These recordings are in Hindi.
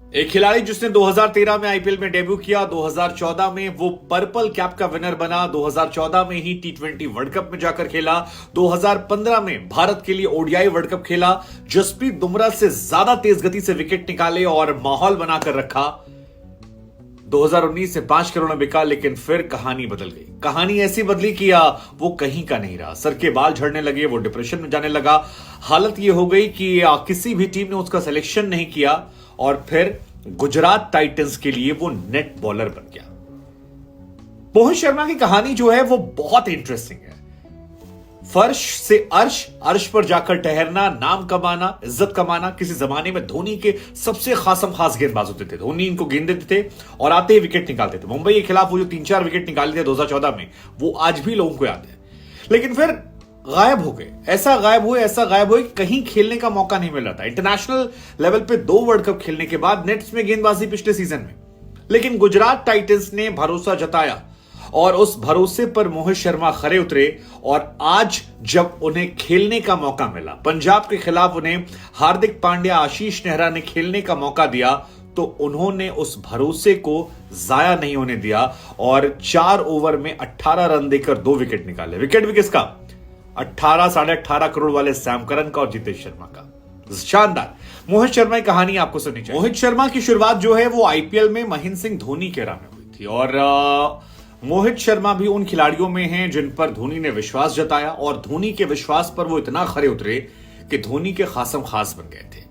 एक खिलाड़ी जिसने 2013 में आईपीएल में डेब्यू किया, 2014 में वो पर्पल कैप का विनर बना, 2014 में ही टी20 वर्ल्ड कप में जाकर खेला, 2015 में भारत के लिए ओडीआई वर्ल्ड कप खेला, जसप्रीत बुमराह से ज्यादा तेज गति से विकेट निकाले और माहौल बनाकर रखा। 2019 से 5 करोड़ में बिका, लेकिन फिर कहानी बदल गई। कहानी ऐसी बदली कि वो कहीं का नहीं रहा, सर के बाल झड़ने लगे, वो डिप्रेशन में जाने लगा। हालत ये हो गई कि किसी भी टीम ने उसका सिलेक्शन नहीं किया और फिर गुजरात टाइटंस के लिए वो नेट बॉलर बन गया। मोहित शर्मा की कहानी जो है वो बहुत इंटरेस्टिंग है। फर्श से अर्श, अर्श पर जाकर ठहरना, नाम कमाना, इज्जत कमाना। किसी जमाने में धोनी के सबसे खास गेंदबाज होते थे। धोनी इनको गेंद देते थे और आते ही विकेट निकालते थे। मुंबई के खिलाफ वो जो 3-4 विकेट निकाले थे 2014 में, वो आज भी लोगों को याद है। लेकिन फिर गायब हो गए, ऐसा गायब हुए कि कहीं खेलने का मौका नहीं मिल रहा था। इंटरनेशनल लेवल पे 2 वर्ल्ड कप खेलने के बाद नेट्स में गेंदबाजी पिछले सीजन में, लेकिन गुजरात टाइटंस ने भरोसा जताया और उस भरोसे पर मोहित शर्मा खरे उतरे। और आज जब उन्हें खेलने का मौका मिला, पंजाब के खिलाफ उन्हें हार्दिक पांड्या, आशीष नेहरा ने खेलने का मौका दिया, तो उन्होंने उस भरोसे को जाया नहीं होने दिया और 4 ओवर में 18 रन देकर 2 विकेट निकाले। विकेट भी किसका? 18-18.5 करोड़ वाले सैम करन का और जितेश शर्मा का। शानदार मोहित शर्मा की कहानी आपको सुननी चाहिए। मोहित शर्मा की शुरुआत जो है वो आईपीएल में महेंद्र सिंह धोनी के राह में हुई थी और मोहित शर्मा भी उन खिलाड़ियों में हैं जिन पर धोनी ने विश्वास जताया और धोनी के विश्वास पर वो इतना खरे उतरे कि धोनी के खासम खास बन गए थे।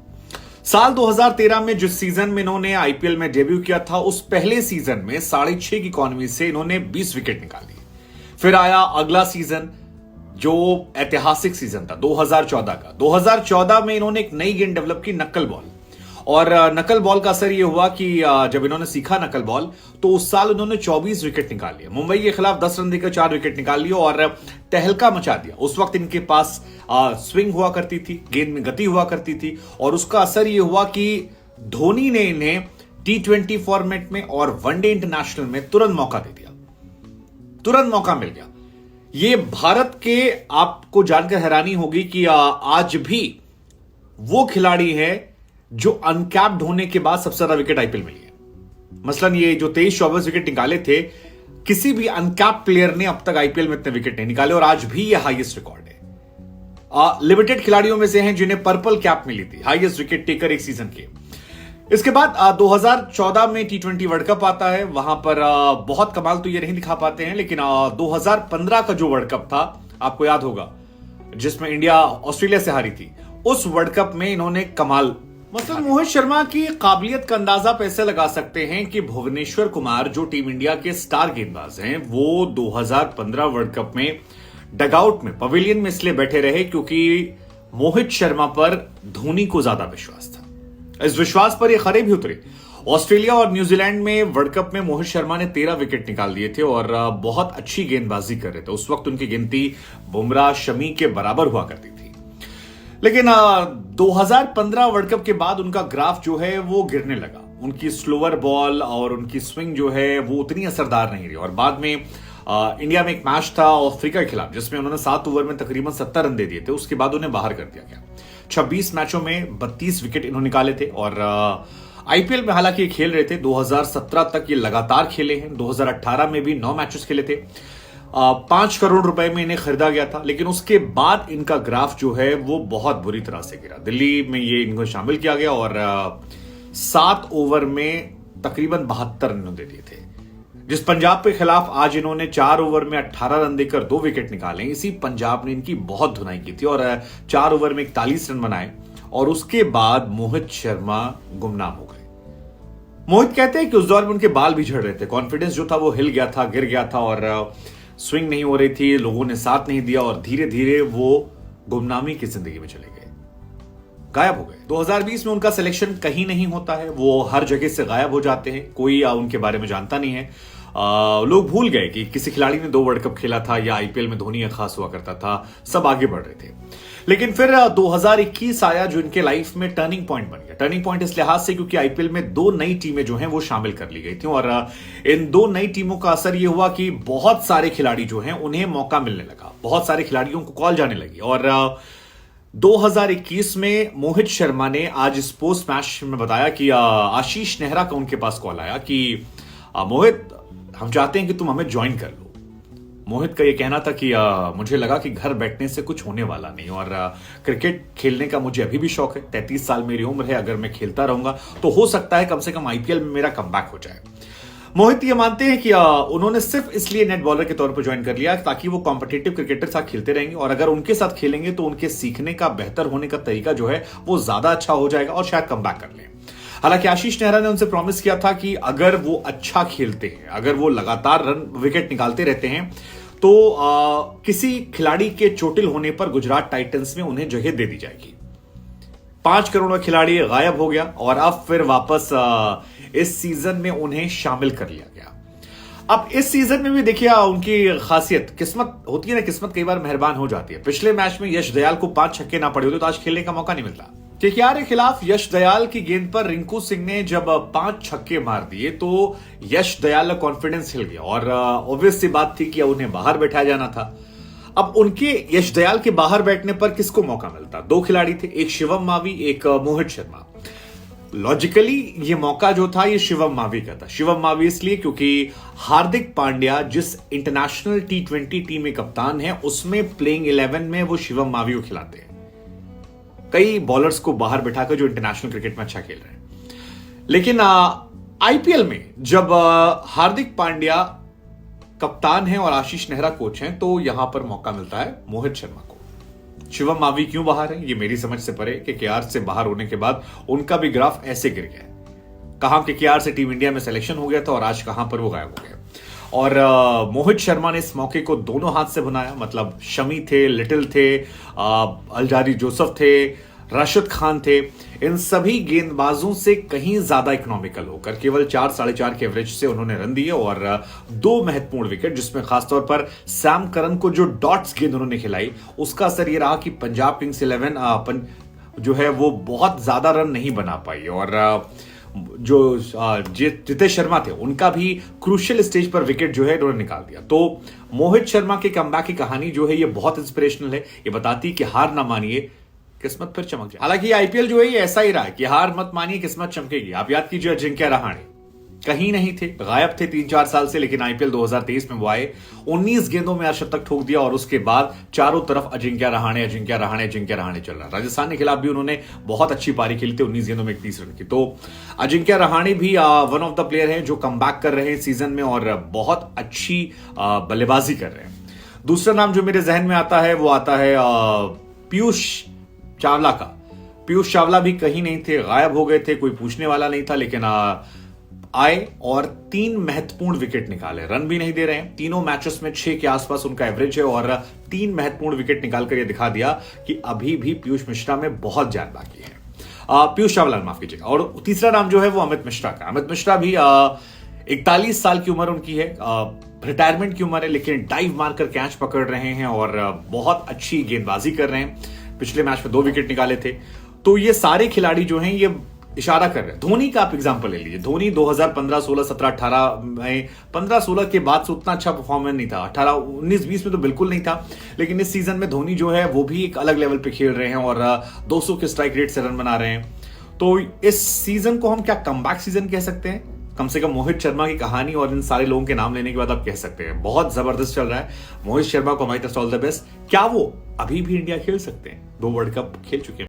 साल 2013 में जिस सीजन में इन्होंने आईपीएल में डेब्यू किया था, उस पहले सीजन में 6.5 की इकॉनमी से इन्होंने 20 विकेट निकाली। फिर आया अगला सीजन जो ऐतिहासिक सीजन था 2014 का। 2014 में इन्होंने एक नई गेंद डेवलप की, नक्कल बॉल। और नकल बॉल का असर यह हुआ कि जब इन्होंने सीखा नकल बॉल, तो उस साल उन्होंने 24 विकेट निकाल लिए। मुंबई के खिलाफ 10 रन देकर 4 विकेट निकाल लिए और तहलका मचा दिया। उस वक्त इनके पास स्विंग हुआ करती थी, गेंद में गति हुआ करती थी और उसका असर यह हुआ कि धोनी ने इन्हें टी20 फॉर्मेट में और वनडे इंटरनेशनल में तुरंत मौका दे दिया, तुरंत मौका मिल गया। ये भारत के, आपको जानकर हैरानी होगी कि आज भी वो खिलाड़ी है जो अनकैप्ड होने के बाद सबसे ज्यादा विकेट आईपीएल में लिए। मसलन ये जो 23-24 विकेट निकाले थे, किसी भी अनकैप्ड प्लेयर ने अब तक आईपीएल में इतने विकेट नहीं निकाले और आज भी ये हाईएस्ट रिकॉर्ड है। लिमिटेड खिलाड़ियों में से हैं जिन्हें पर्पल कैप मिली थी, हाईएस्ट विकेट टेकर एक सीजन के। इसके बाद 2014 में टी20 वर्ल्ड कप आता है। वहां पर बहुत कमाल तो ये नहीं दिखा पाते हैं, लेकिन 2015 का जो वर्ल्ड कप था, आपको याद होगा, जिसमें इंडिया ऑस्ट्रेलिया से हारी थी, उस वर्ल्ड कप में इन्होंने कमाल। मतलब मोहित शर्मा की काबिलियत का अंदाजा पैसे लगा सकते हैं कि भुवनेश्वर कुमार जो टीम इंडिया के स्टार गेंदबाज हैं, वो 2015 वर्ल्ड कप में डगआउट में, पवेलियन में इसलिए बैठे रहे क्योंकि मोहित शर्मा पर धोनी को ज्यादा विश्वास था। इस विश्वास पर ये खरे भी उतरे। ऑस्ट्रेलिया और न्यूजीलैंड में वर्ल्ड कप में मोहित शर्मा ने 13 विकेट निकाल दिए थे और बहुत अच्छी गेंदबाजी कर रहे थे। उस वक्त उनकी गिनती बुमराह, शमी के बराबर हुआ करती थी। लेकिन 2015 वर्ल्ड कप के बाद उनका ग्राफ जो है वो गिरने लगा। उनकी स्लोअर बॉल और उनकी स्विंग जो है वो उतनी असरदार नहीं रही और बाद में इंडिया में एक मैच था अफ्रीका के खिलाफ, जिसमें उन्होंने 7 ओवर में तकरीबन 70 रन दे दिए थे। उसके बाद उन्हें बाहर कर दिया गया। 26 मैचों में 32 विकेट इन्होंने निकाले थे और आईपीएल में हालांकि ये खेल रहे थे। 2017 तक ये लगातार खेले हैं। 2018 में भी 9 मैचेस खेले थे। 5 करोड़ रुपए में इन्हें खरीदा गया था, लेकिन उसके बाद इनका ग्राफ जो है वो बहुत बुरी तरह से गिरा। दिल्ली में ये इनको शामिल किया गया और 7 ओवर में तकरीबन 72 रन दे दिए थे। जिस पंजाब के खिलाफ आज इन्होंने 4 ओवर में 18 रन देकर 2 विकेट निकाले, इसी पंजाब ने इनकी बहुत धुनाई की थी और 4 ओवर में 41 रन बनाए और उसके बाद मोहित शर्मा गुमनाम हो गए। मोहित कहते हैं कि उस दौर में उनके बाल भी झड़ रहे थे, कॉन्फिडेंस जो था वो हिल गया था, गिर गया था और स्विंग नहीं हो रही थी, लोगों ने साथ नहीं दिया और धीरे धीरे वो गुमनामी की जिंदगी में चले गए, गायब हो गए। 2020 में उनका सिलेक्शन कहीं नहीं होता है, वो हर जगह से गायब हो जाते हैं, कोई उनके बारे में जानता नहीं है। लोग भूल गए कि किसी खिलाड़ी ने 2 वर्ल्ड कप खेला था या आईपीएल में धोनी खास हुआ करता था, सब आगे बढ़ रहे थे। लेकिन फिर 2021 आया जो इनके लाइफ में टर्निंग पॉइंट बन गया। टर्निंग पॉइंट इस लिहाज से क्योंकि आईपीएल में 2 नई टीमें जो हैं वो शामिल कर ली गई थी और इन 2 नई टीमों का असर यह हुआ कि बहुत सारे खिलाड़ी जो हैं उन्हें मौका मिलने लगा, बहुत सारे खिलाड़ियों को कॉल जाने लगी और 2021 में मोहित शर्मा ने आज इस पोस्ट मैच में बताया कि आशीष नेहरा का उनके पास कॉल आया कि मोहित, हम चाहते हैं कि तुम हमें ज्वाइन कर लो। मोहित का यह कहना था कि मुझे लगा कि घर बैठने से कुछ होने वाला नहीं और क्रिकेट खेलने का मुझे अभी भी शौक है। 33 साल मेरी उम्र है, अगर मैं खेलता रहूंगा तो हो सकता है कम से कम आईपीएल में मेरा कमबैक हो जाए। मोहित ये मानते हैं कि उन्होंने सिर्फ इसलिए नेट बॉलर के तौर पर ज्वाइन कर लिया ताकि वो कॉम्पिटिटिव क्रिकेटर के साथ खेलते रहेंगे और अगर उनके साथ खेलेंगे तो उनके सीखने का, बेहतर होने का तरीका जो है वो ज्यादा अच्छा हो जाएगा और शायद कमबैक कर लें। हालांकि आशीष नेहरा ने उनसे प्रॉमिस किया था कि अगर वो अच्छा खेलते हैं, अगर वो लगातार विकेट निकालते रहते हैं तो किसी खिलाड़ी के चोटिल होने पर गुजरात टाइटंस में उन्हें जगह दे दी जाएगी। 5 करोड़ का खिलाड़ी गायब हो गया और अब फिर वापस इस सीजन में उन्हें शामिल कर लिया गया। अब इस सीजन में भी देखिए उनकी खासियत, किस्मत होती है ना, किस्मत कई बार मेहरबान हो जाती है। पिछले मैच में यश दयाल को 5 छक्के ना पड़े होते तो आज खेलने का मौका नहीं मिलता। केकेआर के खिलाफ यश दयाल की गेंद पर रिंकू सिंह ने जब 5 छक्के मार दिए तो यश दयाल का कॉन्फिडेंस हिल गया और ऑब्वियस सी बात थी कि उन्हें बाहर बैठाया जाना था। अब उनके यश दयाल के बाहर बैठने पर किसको मौका मिलता? 2 खिलाड़ी थे, एक शिवम मावी, एक मोहित शर्मा। लॉजिकली ये मौका जो था ये शिवम मावी का था। शिवम मावी इसलिए क्योंकि हार्दिक पांड्या जिस इंटरनेशनल T20 टीम में कप्तान है उसमें प्लेइंग 11 में वो शिवम मावी को खिलाते हैं। कई बॉलर्स को बाहर बिठाकर जो इंटरनेशनल क्रिकेट में अच्छा खेल रहे हैं। लेकिन आईपीएल में जब हार्दिक पांड्या कप्तान है और आशीष नेहरा कोच हैं तो यहां पर मौका मिलता है मोहित शर्मा को। शिवम मावी क्यों बाहर है ये मेरी समझ से परे। केकेआर से बाहर होने के बाद उनका भी ग्राफ ऐसे गिर गया है। कहां केकेआर से टीम इंडिया में सिलेक्शन हो गया था और आज कहां पर वो गायब हो गए। और मोहित शर्मा ने इस मौके को दोनों हाथ से बनाया। मतलब शमी थे, लिटिल थे, अलजारी जोसेफ थे, राशिद खान थे, इन सभी गेंदबाजों से कहीं ज्यादा इकोनॉमिकल होकर केवल 4-4.5 के एवरेज से उन्होंने रन दिए और 2 महत्वपूर्ण विकेट, जिसमें खासतौर पर सैम करन को जो डॉट्स गेंद उन्होंने खिलाई उसका असर यह रहा कि पंजाब किंग्स 11 जो है वो बहुत ज्यादा रन नहीं बना पाई और जो जितेश शर्मा थे उनका भी क्रूशियल स्टेज पर विकेट जो है उन्होंने निकाल दिया। तो मोहित शर्मा के कमबैक की कहानी जो है ये बहुत इंस्पिरेशनल है। ये बताती कि हार ना मानिए, किस्मत फिर चमक जाए। हालांकि आईपीएल जो है ये ऐसा ही रहा है कि हार मत मानिए, किस्मत चमकेगी। आप याद कीजिए अजिंक्य रहाणे कहीं नहीं थे, गायब थे 3-4 साल से, लेकिन आईपीएल 2023 में वो आए, 19 गेंदों में अर्धशतक ठोक दिया और उसके बाद चारों तरफ अजिंक्य रहाणे अजिंक्य रहाणे अजिंक्य रहाणे चल रहा। राजस्थान के खिलाफ भी उन्होंने बहुत अच्छी पारी खेली थी, 19 गेंदों में 31 रन की। तो अजिंक्य रहाणे भी वन ऑफ द प्लेयर हैं जो कमबैक कर रहे हैं सीजन में और बहुत अच्छी बल्लेबाजी कर रहे हैं। दूसरा नाम जो मेरे जहन में आता है वो आता है पीयूष चावला का। पीयूष चावला भी कहीं नहीं थे, गायब हो गए थे, कोई पूछने वाला नहीं था, लेकिन आए और 3 महत्वपूर्ण विकेट निकाले। रन भी नहीं दे रहे हैं, तीनों मैचेस में 6 के आसपास उनका एवरेज है और 3 महत्वपूर्ण विकेट निकालकर यह दिखा दिया कि अभी भी पीयूष मिश्रा में बहुत जान बाकी है। पीयूष चावला माफ कीजिएगा। और तीसरा नाम जो है वो अमित मिश्रा का। अमित मिश्रा भी 41 साल की उम्र उनकी है, रिटायरमेंट की उम्र है, लेकिन डाइव मारकर कैच पकड़ रहे हैं और बहुत अच्छी गेंदबाजी कर रहे हैं। पिछले मैच में 2 विकेट निकाले थे। तो ये सारे खिलाड़ी जो हैं ये इशारा कर रहे हैं। धोनी का आप एग्जांपल ले लीजिए। धोनी 2015, 16, 17, 18 में 15-16 के बाद से उतना अच्छा परफॉर्मेंस नहीं था। 18, 19, 20 में तो बिल्कुल नहीं था, लेकिन इस सीजन में धोनी जो है वो भी एक अलग लेवल पे खेल रहे हैं और 200 के स्ट्राइक रेट से रन बना रहे हैं। तो इस सीजन को हम क्या कमबैक सीजन कह सकते हैं? कम से कम मोहित शर्मा की कहानी और इन सारे लोगों के नाम लेने के बाद आप कह सकते हैं बहुत जबरदस्त चल रहा है। मोहित शर्मा को हमारी तरफ से ऑल द बेस्ट। क्या वो अभी भी इंडिया खेल सकते हैं? 2 वर्ल्ड कप खेल चुके हैं।